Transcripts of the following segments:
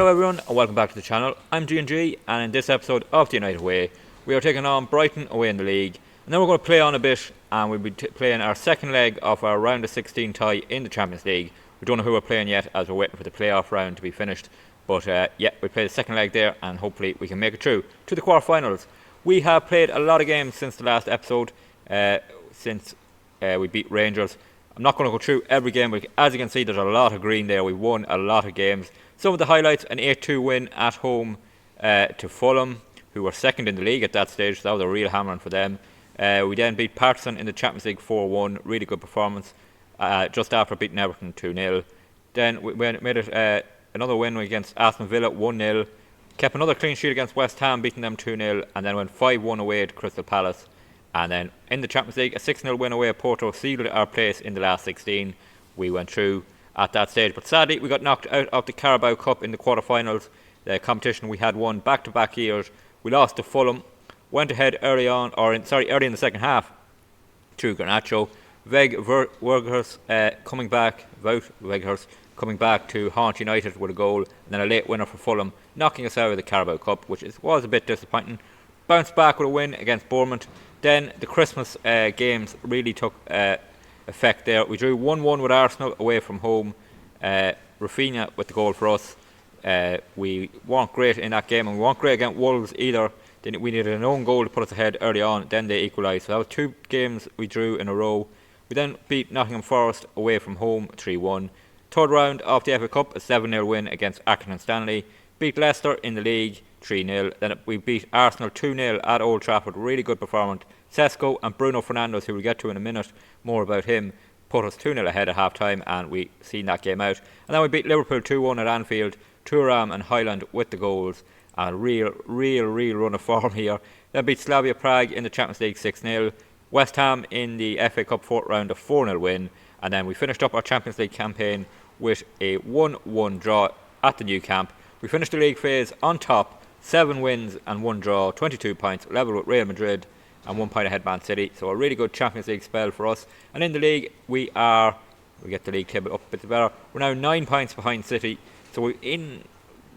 Hello everyone and welcome back to the channel. I'm G&G and in this episode of the United Way we are taking on Brighton away in the league, and then we're going to play on a bit and we'll be playing our second leg of our round of 16 tie in the Champions League. We don't know who we're playing yet as we're waiting for the playoff round to be finished, but yeah, we play the second leg there and hopefully we can make it through to the quarterfinals. We have played a lot of games since the last episode, since we beat Rangers. I'm not going to go through every game, but as you can see there's a lot of green there. We won a lot of games. Some of the highlights: an 8-2 win at home to Fulham, who were second in the league at that stage, so that was a real hammering for them. We then beat Partizan in the Champions League 4-1, really good performance, just after beating Everton 2-0. Then we made it another win against Aston Villa 1-0, kept another clean sheet against West Ham, beating them 2-0, and then went 5-1 away to Crystal Palace. And then in the Champions League, a 6-0 win away at Porto sealed our place in the last 16. We went through at that stage, but sadly we got knocked out of the Carabao Cup in the quarterfinals. The competition we had won back-to-back years. We lost to Fulham, went ahead early in the second half to Garnacho. Weghorst coming back to haunt United with a goal, and then a late winner for Fulham, knocking us out of the Carabao Cup, which was a bit disappointing. Bounced back with a win against Bournemouth. Then the Christmas games really took effect there. We drew 1-1 with Arsenal away from home. Rafinha with the goal for us. We weren't great in that game, and we weren't great against Wolves either. Then we needed an own goal to put us ahead early on, then they equalised. So that was 2 games we drew in a row. We then beat Nottingham Forest away from home 3-1. Third round of the FA Cup, a 7-0 win against Accrington Stanley. Beat Leicester in the league 3-0. Then we beat Arsenal 2-0 at Old Trafford. Really good performance. Sesko and Bruno Fernandes, who we'll get to in a minute more about him, put us 2-0 ahead at half time, and we seen that game out. And then we beat Liverpool 2-1 at Anfield. Thuram and Hyland with the goals. And a real run of form here. Then beat Slavia Prague in the Champions League 6-0. West Ham in the FA Cup fourth round, a 4-0 win. And then we finished up our Champions League campaign with a 1-1 draw at the new camp. We finished the league phase on top, 7 wins and 1 draw, 22 points, level with Real Madrid and 1 point ahead Man City. So a really good Champions League spell for us. And in the league we get the league table up a bit better. We're now 9 points behind City, so we're in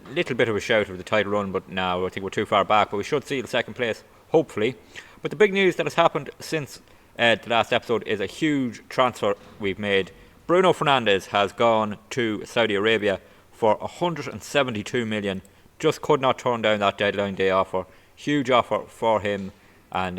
a little bit of a shout of the title run, but now I think we're too far back, but we should see the second place hopefully. But the big news that has happened since the last episode is a huge transfer we've made. Bruno Fernandes has gone to Saudi Arabia for 172 million. Just could not turn down that deadline day offer. Huge offer for him, and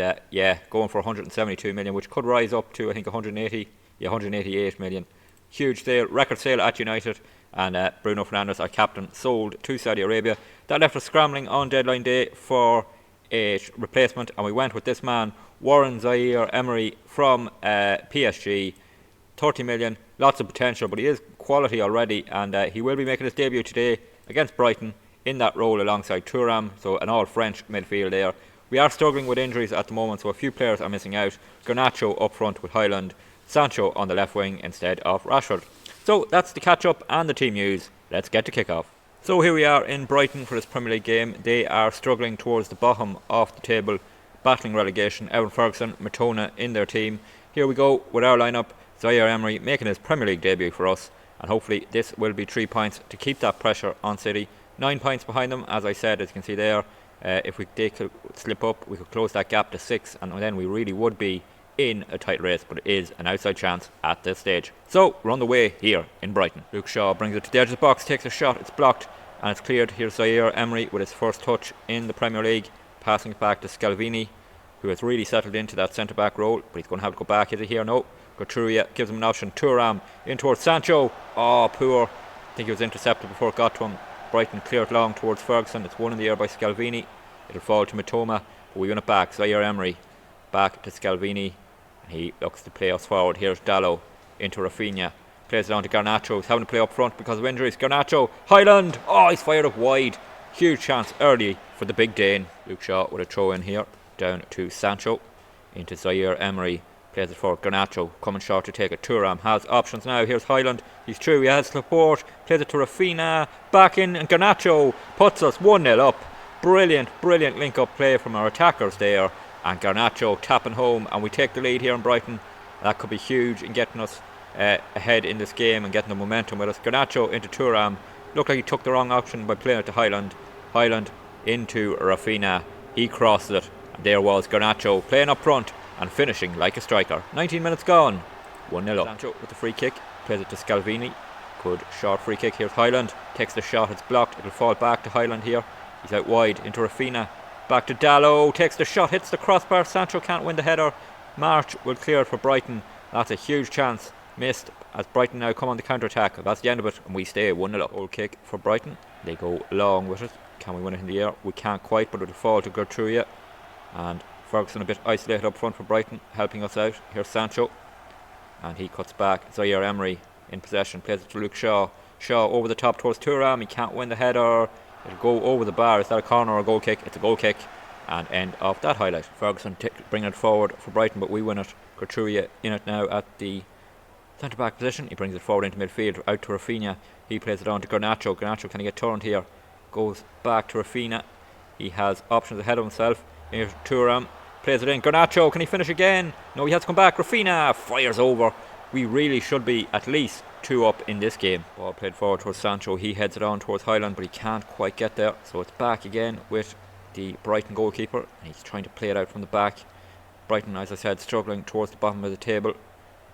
going for 172 million, which could rise up to I think 188 million. Huge sale, record sale at United, and Bruno Fernandes, our captain, sold to Saudi Arabia. That left us scrambling on deadline day for a replacement, and we went with this man, Warren Zaire-Emery from PSG. 30 million, lots of potential, but he is quality already, and he will be making his debut today against Brighton in that role alongside Thuram, so an all-French midfield there. We are struggling with injuries at the moment, so a few players are missing out. Garnacho up front with Hyland, Sancho on the left wing instead of Rashford. So that's the catch-up and the team news. Let's get to kick-off. So here we are in Brighton for this Premier League game. They are struggling towards the bottom of the table, battling relegation. Evan Ferguson, Matona in their team. Here we go with our lineup. Zaire-Emery making his Premier League debut for us, and hopefully this will be 3 points to keep that pressure on City. 9 points behind them, as I said, as you can see there. If they could slip up, we could close that gap to 6, and then we really would be in a tight race, but it is an outside chance at this stage. So we're on the way here in Brighton. Luke Shaw brings it to the edge of the box, takes a shot, it's blocked, and it's cleared. Here's Zaire-Emery with his first touch in the Premier League, passing it back to Scalvini, who has really settled into that centre-back role, but he's going to have to go back. Is he here? No. Couturier gives him an option. Thuram in towards Sancho. Oh, poor. I think he was intercepted before it got to him. Brighton cleared long towards Ferguson. It's won in the air by Scalvini. It'll fall to Mitoma, but we win it back. Zaire-Emery back to Scalvini. He looks to play us forward. Here's Dallo into Rafinha. Plays it on to Garnacho. He's having to play up front because of injuries. Garnacho. Hyland. Oh, he's fired up wide. Huge chance early for the big Dane. Luke Shaw with a throw in here. Down to Sancho. Into Zaire-Emery. Plays it for Garnacho, coming short to take it. Thuram has options now. Here's Hyland. He's through. He has support. Plays it to Rafinha. Back in, and Garnacho puts us 1-0 up. Brilliant link-up play from our attackers there. And Garnacho tapping home, and we take the lead here in Brighton. That could be huge in getting us ahead in this game and getting the momentum with us. Garnacho into Thuram. looked like he took the wrong option by playing it to Highland. Highland into Rafina. He crossed it. And there was Garnacho playing up front and finishing like a striker. 19 minutes gone. 1-0 up. Sancho with the free kick. Plays it to Scalvini. Good short free kick. Here's Highland. Takes the shot. It's blocked. It'll fall back to Highland here. He's out wide into Rafina. Back to Dallo. Takes the shot. Hits the crossbar. Sancho can't win the header. March will clear it for Brighton. That's a huge chance. Missed as Brighton now come on the counter-attack. That's the end of it. And we stay 1-0 up. Goal kick for Brighton. They go long with it. Can we win it in the air? We can't quite, but it'll fall to Gertrude. And Ferguson a bit isolated up front for Brighton, helping us out. Here's Sancho. And he cuts back. Zaire Emery in possession. Plays it to Luke Shaw. Shaw over the top towards Thuram. He can't win the header. It'll go over the bar. Is that a corner or a goal kick? It's a goal kick. And end of that highlight. Ferguson bringing it forward for Brighton, but we win it. Gertrude in it now at the centre-back position. He brings it forward into midfield. Out to Rafinha. He plays it on to Garnacho. Garnacho, can he get turned here? Goes back to Rafinha. He has options ahead of himself. Here's Thuram. Plays it in. Garnacho, can he finish again? No, he has to come back. Rafinha fires over. We really should be at least 2 up in this game. Ball played forward towards Sancho. He heads it on towards Highland, but he can't quite get there. So it's back again with the Brighton goalkeeper. And he's trying to play it out from the back. Brighton, as I said, struggling towards the bottom of the table.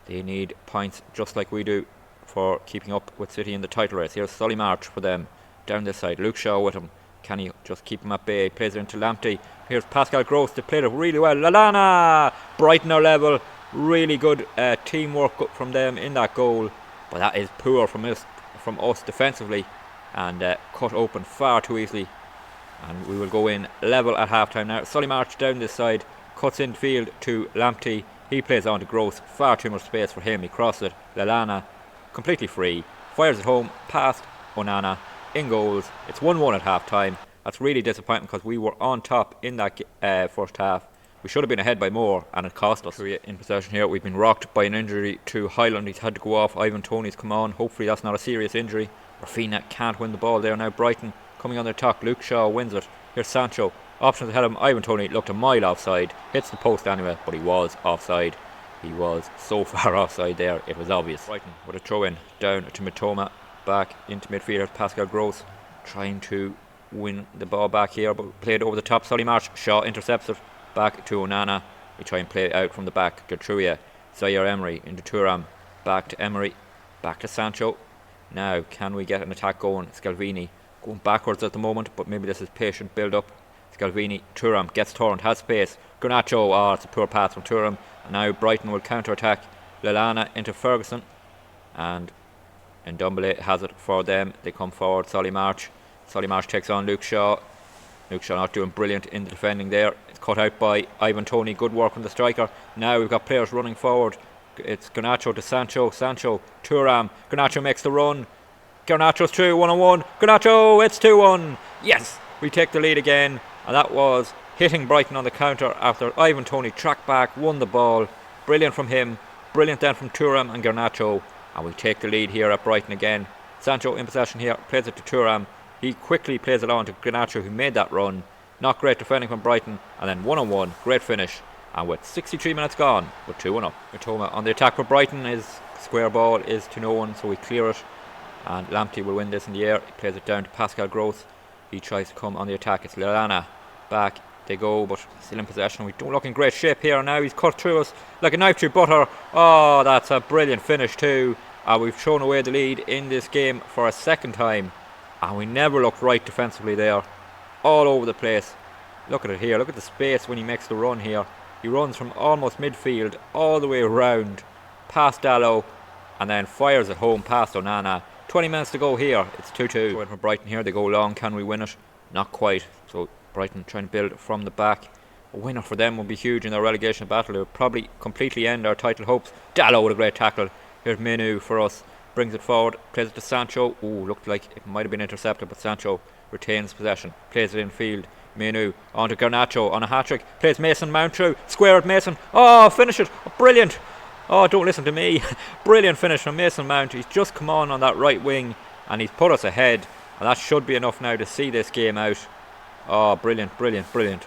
They need points just like we do for keeping up with City in the title race. Here's Solly March for them. Down this side. Luke Shaw with him. Can he just keep him at bay? Plays it into Lamptey. Here's Pascal Gross. They played it really well. Lallana! Brighton are level. Really good teamwork from them in that goal. But that is poor from us defensively. And cut open far too easily. And we will go in level at half time now. Solly March down this side. Cuts in field to Lamptey. He plays on to Gross. Far too much space for him. He crosses it. Lallana completely free. Fires it home. Past Onana. In goals. It's 1-1 at half time. That's really disappointing because we were on top in that first half. We should have been ahead by more and it cost us. In possession here. We've been rocked by an injury to Highland. He's had to go off. Ivan Toney's come on. Hopefully that's not a serious injury. Rafinha can't win the ball there now. Brighton coming on their attack. Luke Shaw wins it. Here's Sancho. Options ahead of him. Ivan Toney looked a mile offside. Hits the post anyway, but he was offside. He was so far offside there, it was obvious. Brighton with a throw in down to Mitoma. Back into midfield. Pascal Gross trying to win the ball back here, but played over the top. Solly March. Shaw intercepts it. Back to Onana. We try and play it out from the back. Gertrude. Zaire Emery into Thuram. Back to Emery. Back to Sancho. Now, can we get an attack going? Scalvini going backwards at the moment, but maybe this is patient build up. Scalvini. Thuram gets turned. Has space. Garnacho. Oh, it's a poor pass from Thuram. And now Brighton will counter attack. Lallana into Ferguson. And Ndombele has it for them. They come forward. Solly March. Solly March takes on Luke Shaw. Luke Shaw not doing brilliant in the defending there. It's cut out by Ivan Toney. Good work from the striker. Now we've got players running forward. It's Garnacho to Sancho. Sancho. Thuram. Garnacho makes the run. Garnacho's through. 1-on-1. Garnacho. It's 2-1. Yes. We take the lead again. And that was hitting Brighton on the counter after Ivan Toney tracked back. Won the ball. Brilliant from him. Brilliant then from Thuram and Garnacho. And we take the lead here at Brighton again. Sancho in possession here. Plays it to Thuram. He quickly plays it on to Garnacho, who made that run. Not great defending from Brighton. And then 1-on-1. Great finish. And with 63 minutes gone, with 2-1 up. Mitoma on the attack for Brighton. His square ball is to no one, so we clear it. And Lamptey will win this in the air. He plays it down to Pascal Gross. He tries to come on the attack. It's Lallana. Back they go, but still in possession. We don't look in great shape here now. He's cut through us like a knife through butter. Oh, that's a brilliant finish too. We've thrown away the lead in this game for a second time. And we never looked right defensively there. All over the place. Look at it here. Look at the space when he makes the run here. He runs from almost midfield all the way around past Dallo and then fires it home past Onana. 20 minutes to go here. It's 2-2. Going for Brighton here. They go long. Can we win it? Not quite. So Brighton trying to build from the back. A winner for them would be huge in their relegation battle. It would probably completely end our title hopes. Dallo with a great tackle. Here's Menu for us. Brings it forward. Plays it to Sancho. Ooh, looked like it might have been intercepted, but Sancho retains possession. Plays it in field. Menu on to Garnacho on a hat-trick. Plays Mason Mount through. Square at Mason. Oh, finish it. Oh, brilliant. Oh, don't listen to me. Brilliant finish from Mason Mount. He's just come on that right wing and he's put us ahead. And that should be enough now to see this game out. Oh, brilliant, brilliant, brilliant.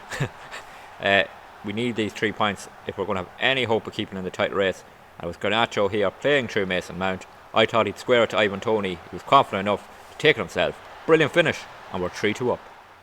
We need these 3 points if we're going to have any hope of keeping in the title race. And it was Garnacho here playing through Mason Mount. I thought he'd square it to Ivan Toney. He was confident enough to take it himself. Brilliant finish, and we're 3-2 up.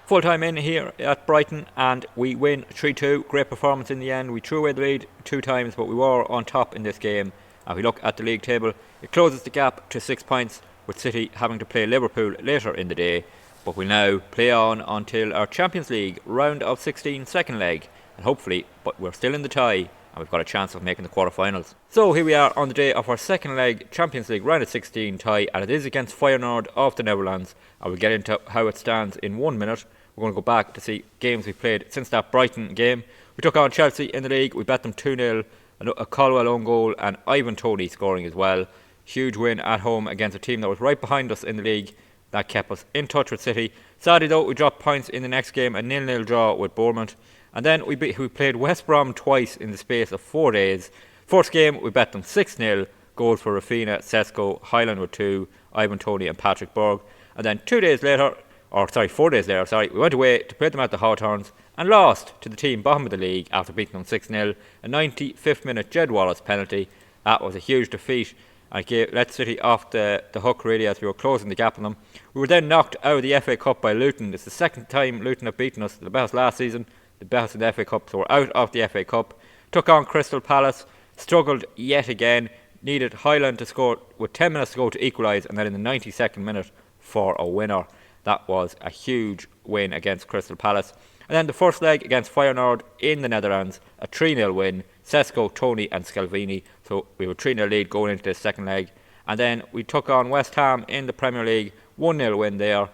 Full time in here at Brighton, and we win 3-2. Great performance in the end. We threw away the lead 2 times, but we were on top in this game. And we look at the league table, it closes the gap to 6 points, with City having to play Liverpool later in the day. But we'll now play on until our Champions League round of 16 second leg, and hopefully, but we're still in the tie, and we've got a chance of making the quarterfinals. So here we are on the day of our second leg Champions League round of 16 tie, and it is against Feyenoord of the Netherlands. I will get into how it stands in 1 minute. We're going to go back to see games we've played since that Brighton game. We took on Chelsea in the league. We bet them 2-0, a Colwell own goal and Ivan Toney scoring as well. Huge win at home against a team that was right behind us in the league. That kept us in touch with City. Sadly though, we dropped points in the next game, a 0-0 draw with Bournemouth. And then we played West Brom twice in the space of 4 days. First game we bet them 6-0. Goals for Rafinha, Sesko, Highland with 2, Ivan Toney and Patrick Berg. And then 4 days later, we went away to play them at the Hawthorns and lost to the team bottom of the league after beating them 6-0. A 95th minute Jed Wallace penalty. That was a huge defeat and let City off the hook really as we were closing the gap on them. We were then knocked out of the FA Cup by Luton. It's the second time Luton have beaten us. The best last season, the best in the FA Cup, so we're out of the FA Cup. Took on Crystal Palace, struggled yet again, needed Highland to score with 10 minutes to go to equalise, and then in the 92nd minute for a winner. That was a huge win against Crystal Palace. And then the first leg against Feyenoord in the Netherlands, a 3-0 win. Sesko, Toney and Scalvini. So we were 3-0 lead going into the second leg. And then we took on West Ham in the Premier League, 1-0 win there,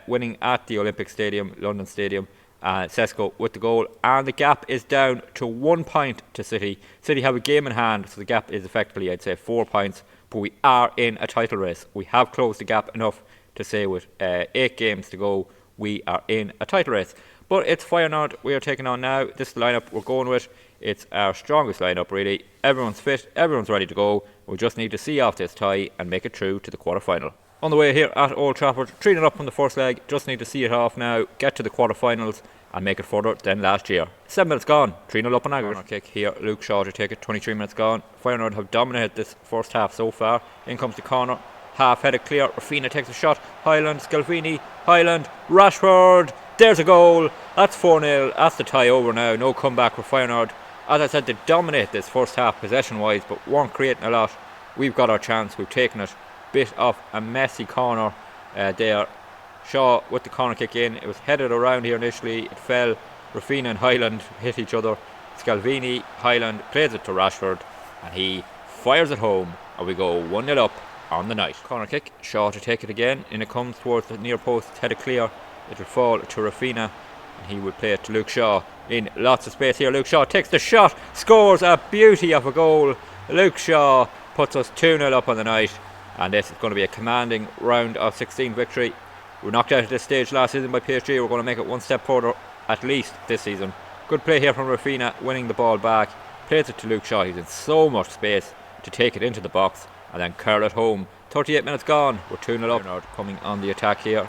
winning at the Olympic Stadium, London Stadium. Sesko with the goal, and the gap is down to 1 point to City. City have a game in hand, so the gap is effectively, I'd say, 4 points. But we are in a title race. We have closed the gap enough to say with 8 games to go, we are in a title race. But it's Feyenoord we are taking on now. This is the lineup we're going with. It's our strongest lineup really. Everyone's fit, everyone's ready to go. We just need to see off this tie and make it through to the quarter-final. On the way here at Old Trafford, 3-0 up from the first leg. Just need to see it off now, get to the quarter-finals and make it further than last year. 7 minutes gone, 3-0 up on aggregate. Kick here, Luke Shaw to take it, 23 minutes gone. Feyenoord have dominated this first half so far. In comes the corner. Half-headed clear, Rafinha takes a shot, Highland, Scalvini, Highland, Rashford, there's a goal, that's 4-0, that's the tie over now, no comeback for Feyenoord. As I said, they dominate this first half possession-wise, but weren't creating a lot. We've got our chance, we've taken it, bit of a messy corner there. Shaw with the corner kick in, it was headed around here initially, it fell, Rafinha and Highland hit each other, Scalvini, Highland plays it to Rashford, and he fires it home, and we go 1-0 up on the night. Corner kick, Shaw to take it again, and it comes towards the near post, it's headed clear, it will fall to Rafinha, and he would play it to Luke Shaw, in lots of space here. Luke Shaw takes the shot, scores a beauty of a goal. Luke Shaw puts us 2-0 up on the night, and this is going to be a commanding round of 16 victory. We were knocked out at this stage last season by PSG, we're going to make it one step further at least this season. Good play here from Rafinha, winning the ball back, plays it to Luke Shaw, he's in so much space to take it into the box and then curl it home. 38 minutes gone, we're 2-0 up. Coming on the attack here.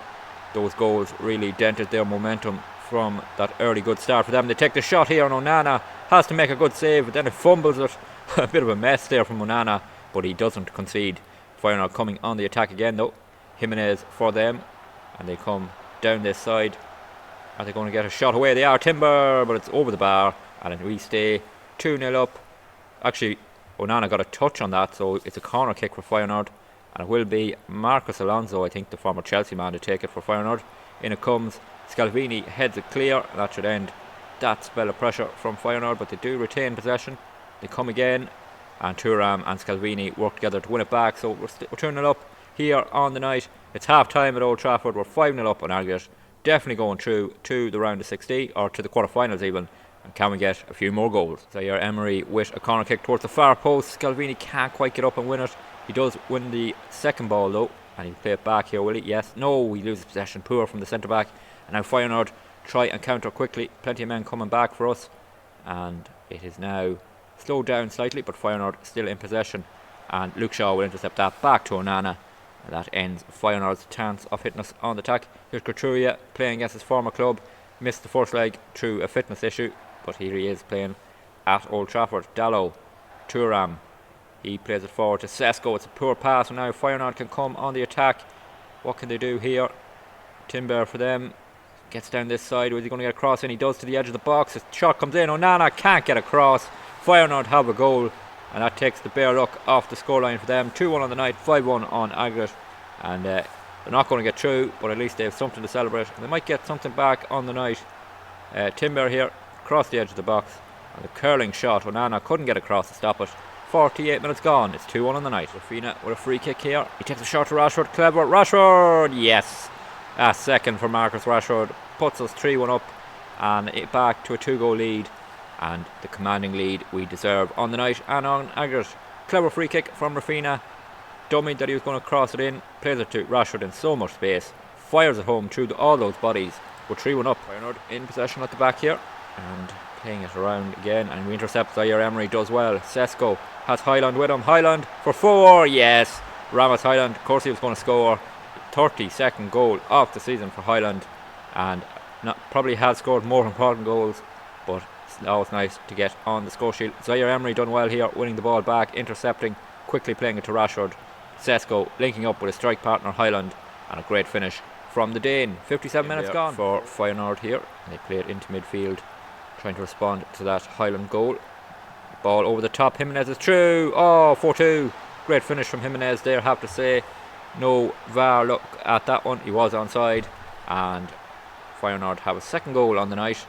Those goals really dented their momentum from that early good start for them. They take the shot here and Onana has to make a good save, but then it fumbles it. A bit of a mess there from Onana, but he doesn't concede. Feyenoord coming on the attack again though. Jimenez for them, and they come down this side. Are they going to get a shot away? They are. Timber, but it's over the bar, and we stay 2-0 up. Actually, Onana got a touch on that, so it's a corner kick for Feyenoord, and it will be Marcos Alonso, I think the former Chelsea man, to take it for Feyenoord. In it comes, Scalvini heads it clear, and that should end that spell of pressure from Feyenoord, but they do retain possession. They come again, and Thuram and Scalvini work together to win it back, so we're 2-0 up here on the night. It's half time at Old Trafford, we're 5-0 up on aggregate, definitely going through to the round of 16, or to the quarter-finals even. And can we get a few more goals? Zaire Emery with a corner kick towards the far post. Scalvini can't quite get up and win it. He does win the second ball though, and he'll play it back here, will he? Yes. No, he loses possession. Poor from the centre back. And now Feyenoord try and counter quickly. Plenty of men coming back for us, and it is now slowed down slightly, but Feyenoord still in possession. And Luke Shaw will intercept that back to Onana, and that ends Feyenoord's chance of hitting us on the attack. Here's Couturier playing against his former club. Missed the first leg through a fitness issue, but here he is playing at Old Trafford. Dalot, Thuram, he plays it forward to Sesko. It's a poor pass, and now Feyenoord can come on the attack. What can they do here? Timber for them. Gets down this side. Was he going to get across? And he does to the edge of the box. His shot comes in. Onana can't get across. Feyenoord have a goal. And that takes the bare look off the scoreline for them. 2-1 on the night, 5-1 on aggregate. And they're not going to get through, but at least they have something to celebrate. And they might get something back on the night. Timber here, across the edge of the box. And the curling shot. Onana couldn't get across to stop it. 48 minutes gone. It's 2-1 on the night. Rafina with a free kick here. He takes a shot to Rashford. Clever. Rashford! Yes! A second for Marcus Rashford. Puts us 3-1 up. And it back to a 2-goal lead. And the commanding lead we deserve on the night and on aggregate. Clever free kick from Rafina. Dummy that he was going to cross it in. Plays it to Rashford in so much space. Fires it home through all those bodies. We're 3-1 up. Feyenoord in possession at the back here. And playing it around again. And we intercept. Zaire Emery does well. Sesko has Highland with him. Highland for 4. Yes. Ramos Highland. Of course he was going to score. 32nd goal of the season for Highland. And probably has scored more important goals. But it's always nice to get on the score sheet. Zaire Emery done well here, winning the ball back, intercepting, quickly playing it to Rashford. Sesko linking up with his strike partner Highland, and a great finish from the Dane. 57 minutes gone for Feyenoord here. They play it into midfield, trying to respond to that Highland goal. Ball over the top, Jimenez is through. Oh, 4-2. Great finish from Jimenez there, have to say. No VAR look at that one, he was onside. And Feyenoord have a second goal on the night.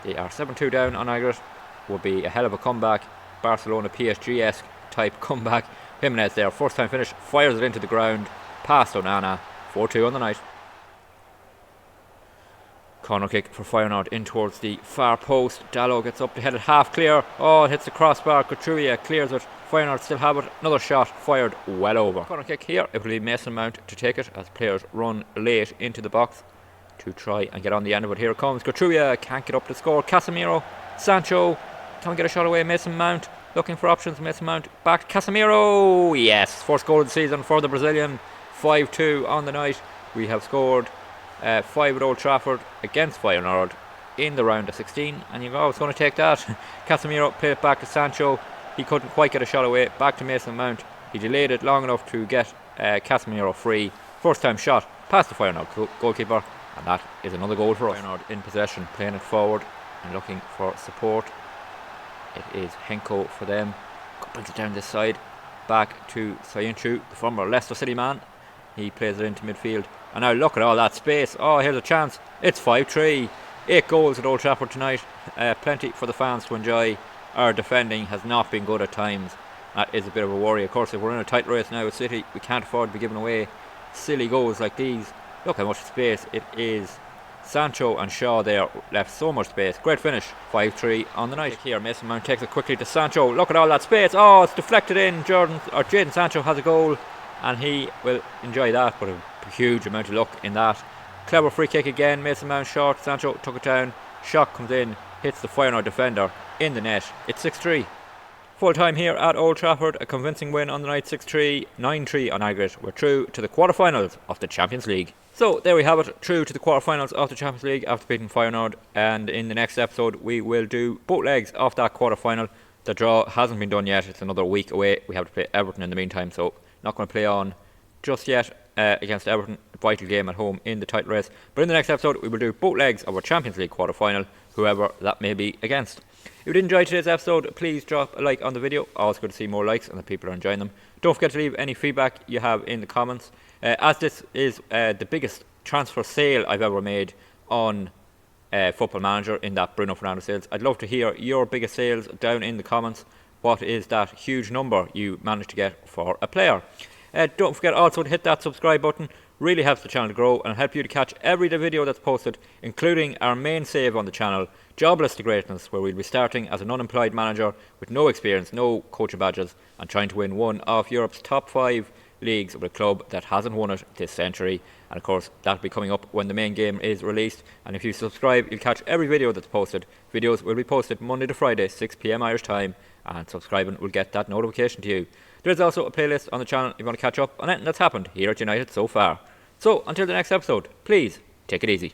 They are 7-2 down on aggregate. Will be a hell of a comeback. Barcelona PSG-esque type comeback. Jimenez there, first time finish, fires it into the ground, past Onana. 4-2 on the night. Corner kick for Feyenoord in towards the far post. Dallo gets up to head it half clear. Oh, it hits the crossbar. Couturier clears it. Feyenoord still have it. Another shot fired well over. Corner kick here. It will be Mason Mount to take it as players run late into the box to try and get on the end of it. Here it comes. Couturier can't get up to score. Casemiro. Sancho. Can we get a shot away? Mason Mount looking for options. Mason Mount back. Casemiro. Yes. First goal of the season for the Brazilian. 5-2 on the night. We have scored 5 at Old Trafford against Feyenoord in the round of 16. And you go, I was going to take that. Casemiro played it back to Sancho. He couldn't quite get a shot away. Back to Mason Mount. He delayed it long enough to get Casemiro free. First time shot past the Feyenoord goalkeeper. And that is another goal for us. Feyenoord in possession, playing it forward and looking for support. It is Henko for them. Brings it down this side. Back to Sayuncu, the former Leicester City man. He plays it into midfield. And now look at all that space. Oh, here's a chance. It's 5-3. 8 goals at Old Trafford tonight. Plenty for the fans to enjoy. Our defending has not been good at times. That is a bit of a worry. Of course, if we're in a tight race now with City, we can't afford to be giving away silly goals like these. Look how much space it is. Sancho and Shaw there left so much space. Great finish. 5-3 on the night. Here, Mason Mount takes it quickly to Sancho. Look at all that space. Oh, it's deflected in. Jadon Sancho has a goal, and he will enjoy that. But a huge amount of luck in that. Clever free kick again. Mason Mount short. Sancho took it down. Shot comes in, hits the Feyenoord defender in the net. It's 6-3. Full time here at Old Trafford. A convincing win on the night. 6-3, 9-3 on aggregate. We're through to the quarterfinals of the Champions League. So there we have it, through to the quarterfinals of the Champions League after beating Feyenoord. And in the next episode we will do both legs of that quarterfinal. The draw hasn't been done yet, it's another week away. We have to play Everton in the meantime, so not going to play on just yet against Everton. Vital game at home in the title race. But in the next episode we will do both legs of our Champions League quarterfinal, whoever that may be against. If you did enjoy today's episode, please drop a like on the video. Always good to see more likes and that people are enjoying them. Don't forget to leave any feedback you have in the comments. As this is the biggest transfer sale I've ever made on Football Manager, in that Bruno Fernandes sales, I'd love to hear your biggest sales down in the comments. What is that huge number you managed to get for a player? Don't forget also to hit that subscribe button. Really helps the channel to grow and help you to catch every video that's posted, including our main save on the channel, Jobless to Greatness, where we'll be starting as an unemployed manager with no experience, no coaching badges, and trying to win one of Europe's top 5 leagues with a club that hasn't won it this century. And of course that'll be coming up when the main game is released. And if you subscribe, you'll catch every video that's posted. Videos will be posted Monday to Friday, 6 PM Irish time, and subscribing will get that notification to you. There's also a playlist on the channel if you want to catch up on anything that's happened here at United so far. So until the next episode, please take it easy.